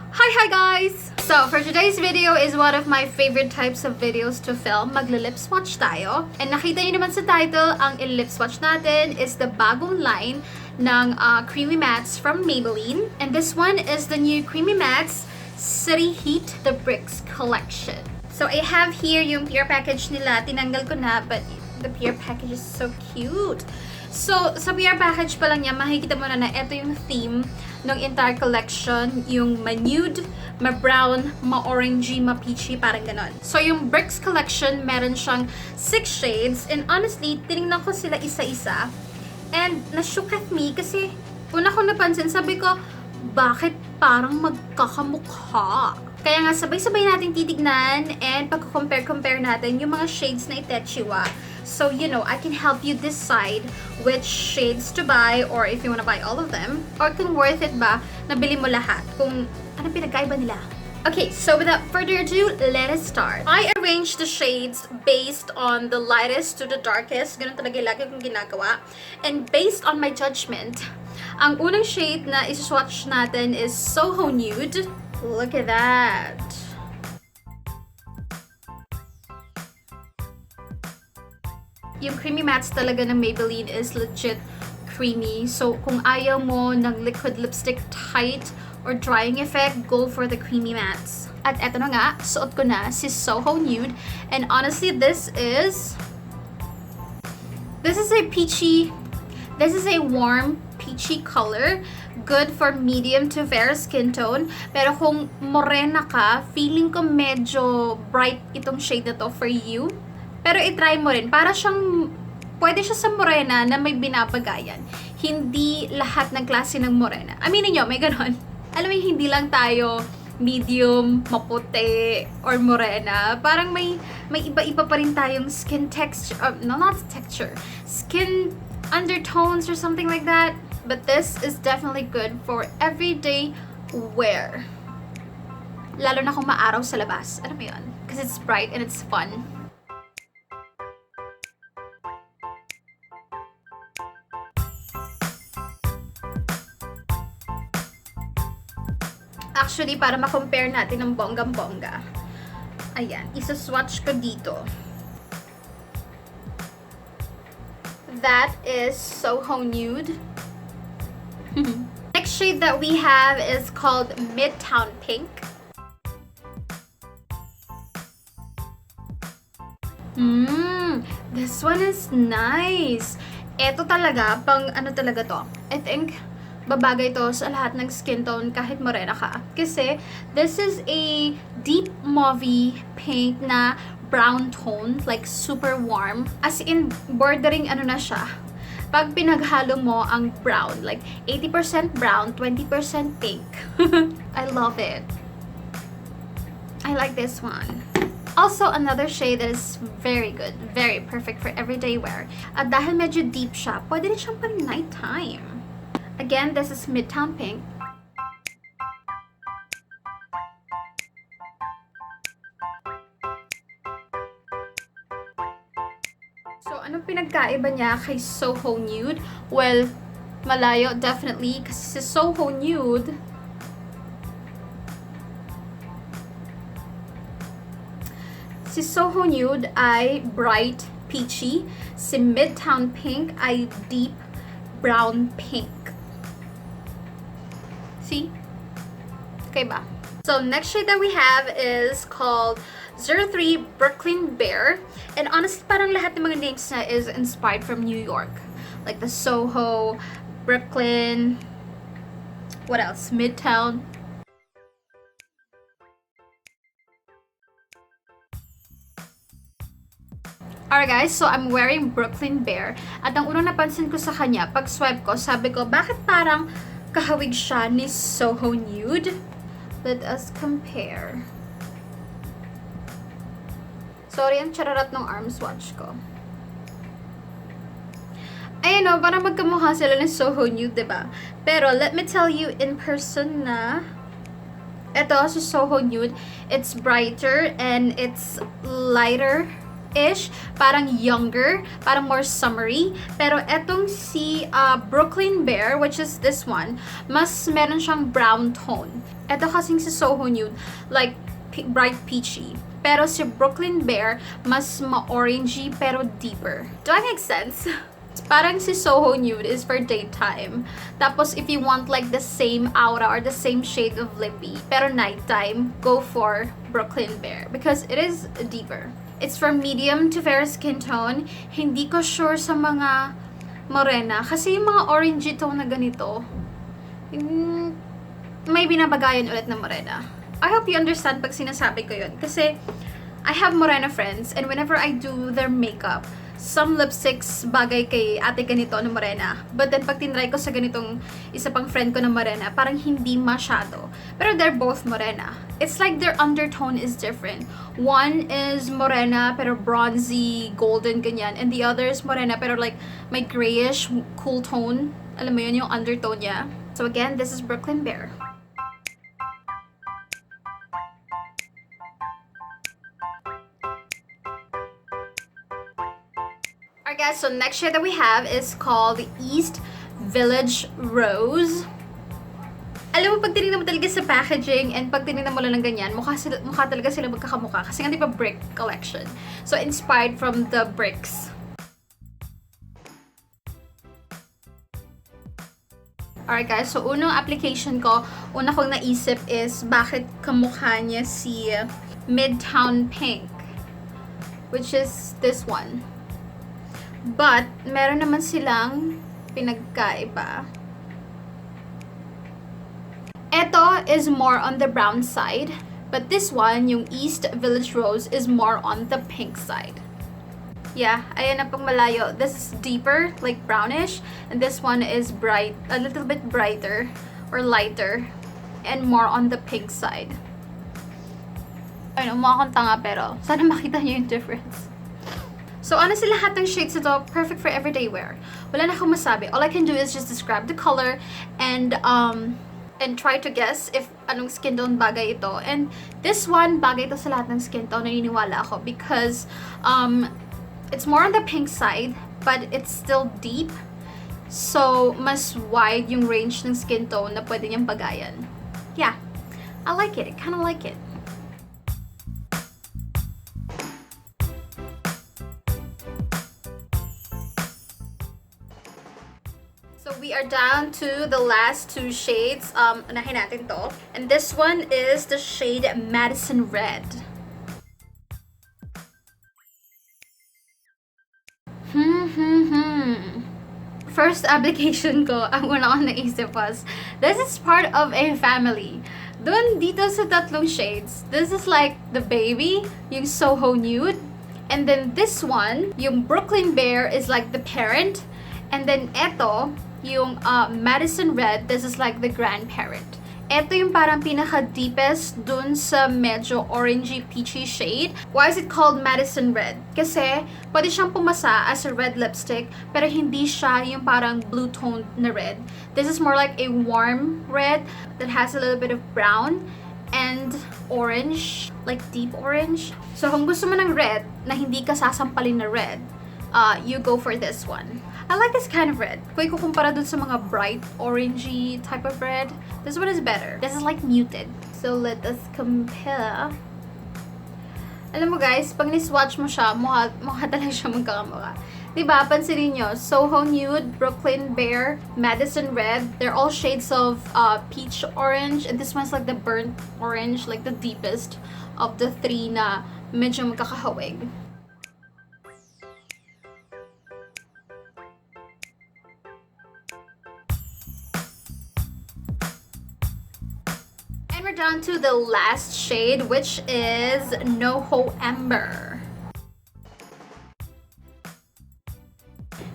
Hi guys! So, for today's video is one of my favorite types of videos to film. Magli-lipswatch tayo. And nakita niyo naman sa title, ang i-lipswatch natin is the bagong line ng Creamy Mattes from Maybelline. And this one is the new Creamy Mattes City Heat The Bricks Collection. So, I have here yung pure package nila. Tinanggal ko na, but the pure package is so cute. So, sa PR package pa lang niya, makikita mo na ito yung theme ng entire collection. Yung ma-nude, ma-brown, ma-orangey, ma-peachy, parang ganon. So, yung Bricks collection, meron siyang 6 shades. And honestly, tinignan ko sila isa-isa. And na-shook at me kasi una ko napansin, sabi ko, bakit parang magkakamukha? Kaya nga, sabay-sabay natin titignan and pagko-compare natin yung mga shades na itechiwa. So, you know, I can help you decide which shades to buy or if you wanna buy all of them. Or kung worth it ba, nabili mo lahat. Kung ano pinagkaiba nila. Okay, so without further ado, let us start. I arranged the shades based on the lightest to the darkest. Ganun talaga lagi kong ginagawa. And based on my judgment, ang unang shade na isi-swatch natin is SoHo Nude. Look at that. Yung Creamy Mattes talaga ng Maybelline is legit creamy. So, kung ayaw mo ng liquid lipstick tight or drying effect, go for the Creamy Mattes. At eto na nga, suot ko na si SoHo Nude. And honestly, this is a warm peachy color. Good for medium to fair skin tone. Pero kung morena ka, feeling ko medyo bright itong shade na to for you. Pero i-try mo rin. Para siyang, pwede siya sa morena na may binabagayan. Hindi lahat ng klase ng morena. Aminin nyo, may ganon. Alam mo, hindi lang tayo medium, maputi, or morena. Parang may iba-iba pa rin tayong skin texture. No, not texture. Skin undertones or something like that. But this is definitely good for everyday wear. Lalo na kung maaraw sa labas. Alam mo yun? Because it's bright and it's fun. Actually, para ma-compare natin ng bonggang-bongga. Ayan, isa-swatch ko dito. That is SoHo Nude. Next shade that we have is called Midtown Pink. This one is nice. Ito talaga, pang ano talaga to? I think babagay to sa lahat ng skin tone kahit morena ka. Kasi this is a deep mauvey pink na brown tone, like super warm. As in, bordering ano na siya. Pag pinaghalo mo ang brown, like 80% brown, 20% pink. I love it. I like this one. Also, another shade that is very good, very perfect for everyday wear. At dahil medyo deep siya, pwede rin siyang pang nighttime. Again, this is Midtown Pink. So, anong pinagkaiba niya kay SoHo Nude? Well, malayo definitely kasi si SoHo Nude ay bright peachy. Si Midtown Pink ay deep brown pink. See? Okay ba? So, next shade that we have is called 03 Brooklyn Bear. And honestly, parang lahat ng mga names na is inspired from New York. Like the Soho, Brooklyn, what else? Midtown. Alright guys, so I'm wearing Brooklyn Bear. At ang unang napansin ko sa kanya, pag swipe ko, sabi ko, bakit parang kahawig siya ni SoHo Nude? Let us compare. Sorry, ang chararat ng arm swatch ko. Ayan o, parang magkamukha sila ni SoHo Nude, diba? Pero let me tell you in person na ito, si SoHo Nude, it's brighter and it's lighter ish, parang younger, parang more summery. Pero etong si Brooklyn Bear, which is this one, mas meron siyang brown tone. Eto kasing si SoHo Nude, like bright peachy. Pero si Brooklyn Bear, mas ma-orangey pero deeper. Do I make sense? Parang si SoHo Nude is for daytime. Tapos if you want like the same aura or the same shade of lippy, pero nighttime, go for Brooklyn Bear because it is deeper. It's from medium to fair skin tone. Hindi ko sure sa mga morena kasi yung mga orangey tone na ganito, may binabagayan ulit na morena. I hope you understand pag sinasabi ko yun kasi I have morena friends and whenever I do their makeup, some lipsticks bagay kay ate ganito na morena. But then, pag tinry ko sa ganitong isa pang friend ko na morena, parang hindi masyado. Pero they're both morena. It's like their undertone is different. One is morena, pero bronzy, golden, ganyan. And the other is morena, pero like, may grayish, cool tone. Alam mo yun, yung undertone niya. So again, this is Brooklyn Bear. Alright guys, so next shade that we have is called East Village Rose. Alam mo, pag tinignan mo talaga sa packaging and pag tinignan mo lang ng ganyan, mukha talaga sila magkakamukha. Kasi nga di ba brick collection. So inspired from the bricks. Alright guys, so unang application ko, una kong naisip is bakit kamukha niya si Midtown Pink. Which is this one. But, meron naman silang pinagkaiba. Ito is more on the brown side. But this one, yung East Village Rose, is more on the pink side. Yeah, ayan na pang malayo. This is deeper, like brownish. And this one is bright, a little bit brighter or lighter. And more on the pink side. Ayun, mukha akong tanga pero sana makita niyo yung difference. So honestly, lahat ng shades ito, perfect for everyday wear. Wala na akong masabi. All I can do is just describe the color and try to guess if anong skin tone bagay ito. And this one, bagay ito sa lahat ng skin tone, naniniwala ako. Because it's more on the pink side, but it's still deep. So, mas wide yung range ng skin tone na pwede niyang bagayan. Yeah, I like it. I kind of like it. So we are down to the last two shades. Unahin natin to. And this one is the shade Madison Red. First application ko, ang una kong naisip was, this is part of a family. Dun dito sa tatlong shades, this is like the baby, yung SoHo Nude. And then this one, yung Brooklyn Bear is like the parent. And then eto, yung Madison Red, this is like the grandparent. Ito yung parang pinaka-deepest dun sa medyo orangey peachy shade. Why is it called Madison Red? Kasi pwede siyang pumasa as a red lipstick, pero hindi siya yung parang blue toned na red. This is more like a warm red that has a little bit of brown and orange, like deep orange. So kung gusto mo ng red na hindi ka sasampalin na red, you go for this one. I like this kind of red. Kung ikukumpara dun sa mga bright orangey type of red, this one is better. This is like muted. So let us compare. Alam mo guys, pag ni-swatch mo siya, mukha talaga siya magkakamukha. Diba? Pansinin nyo, SoHo Nude, Brooklyn Bear, Madison Red, they're all shades of peach orange, and this one's like the burnt orange, like the deepest of the three na medyo magkakahawig. And we're down to the last shade, which is NoHo Amber.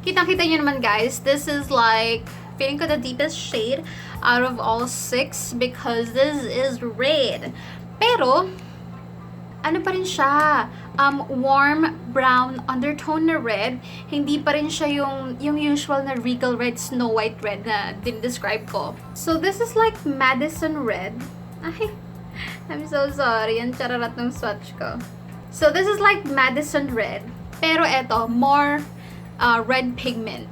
Kitang-kita nyo naman guys, this is like, feeling ko the deepest shade out of all 6 because this is red. Pero, ano pa rin siya? Warm brown undertone na red. Hindi pa rin siya yung usual na regal red, Snow White red na din-describe ko. So this is like Madison Red. Ay, I'm so sorry. Ang chararat ng swatch ko. So this is like Madison Red. Pero eto, more red pigment.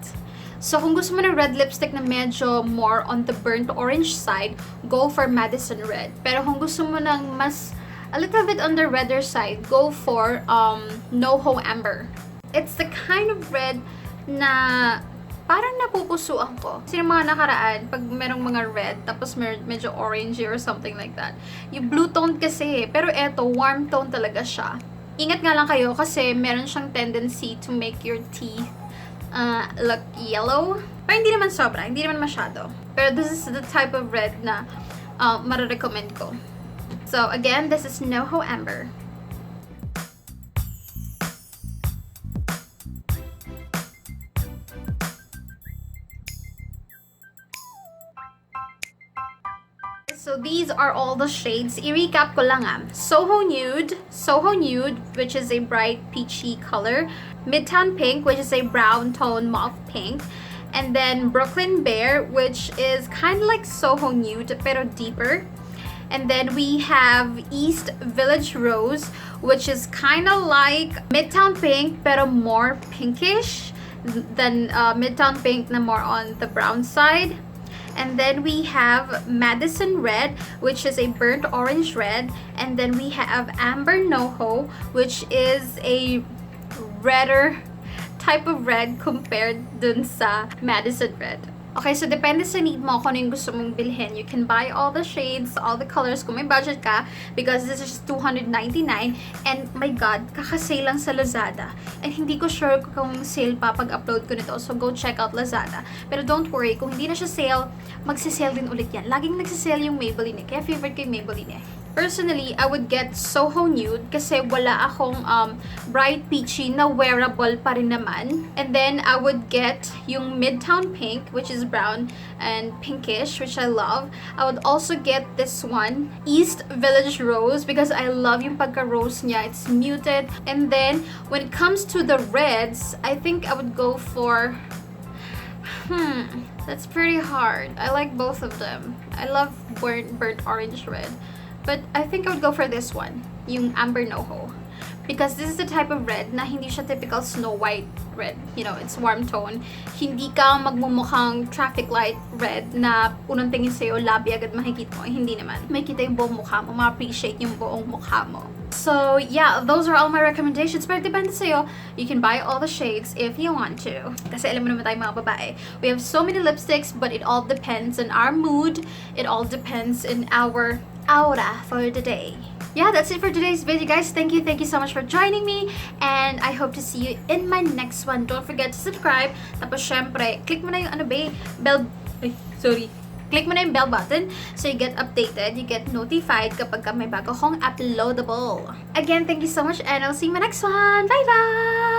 So kung gusto mo ng red lipstick na medyo more on the burnt orange side, go for Madison Red. Pero kung gusto mo ng mas a little bit on the redder side, go for NoHo Amber. It's the kind of red na parang napupusuan ko. Kasi yung mga nakaraan, pag merong mga red, tapos medyo orangey or something like that. Yung blue tone kasi, pero eto, warm tone talaga siya. Ingat nga lang kayo kasi meron siyang tendency to make your teeth look yellow. Pero hindi naman sobra, hindi naman masyado. Pero this is the type of red na mararecommend ko. So again, this is NoHo Amber. So these are all the shades. I-recap ko lang SoHo Nude, which is a bright peachy color. Midtown Pink, which is a brown tone mauve pink. And then Brooklyn Bear, which is kind of like SoHo Nude, pero deeper. And then we have East Village Rose, which is kind of like Midtown Pink, pero more pinkish than Midtown Pink na more on the brown side. And then we have Madison Red, which is a burnt orange red. And then we have Amber NoHo, which is a redder type of red compared dun sa Madison Red. Okay, so depende sa need mo kung ano yung gusto mong bilhin. You can buy all the shades, all the colors kung may budget ka because this is just $299. And my God, kakasale lang sa Lazada. And hindi ko sure kung sale pa pag-upload ko nito. So go check out Lazada. Pero don't worry, kung hindi na siya sale, magsisale din ulit yan. Laging nagsisale yung Maybelline Kaya favorite ko yung Maybelline Personally, I would get SoHo Nude kasi wala akong bright peachy na wearable pa rin naman. And then, I would get yung Midtown Pink, which is brown and pinkish, which I love. I would also get this one, East Village Rose, because I love yung pagka-rose niya. It's muted. And then, when it comes to the reds, I think I would go for... that's pretty hard. I like both of them. I love burnt orange red. But I think I would go for this one, yung Amber NoHo. Because this is the type of red na hindi siya typical Snow White red. You know, it's warm tone. Hindi ka magmumukhang traffic light red na unang tingin sa'yo, labi agad makikita mo. Hindi naman. Makikita yung buong mukha mo. Ma-appreciate yung buong mukha mo. So, yeah, those are all my recommendations. Pero depende sa'yo. You can buy all the shades if you want to. Kasi alam mo naman tayo mga babae. We have so many lipsticks, but it all depends on our mood. It all depends on our aura for the day. Yeah, that's it for today's video, guys. Thank you so much for joining me. And I hope to see you in my next one. Don't forget to subscribe. Tapos, syempre, click mo na yung click mo na yung bell button so you get updated, you get notified kapag may bago kong uploadable. Again, thank you so much and I'll see you in my next one. Bye-bye!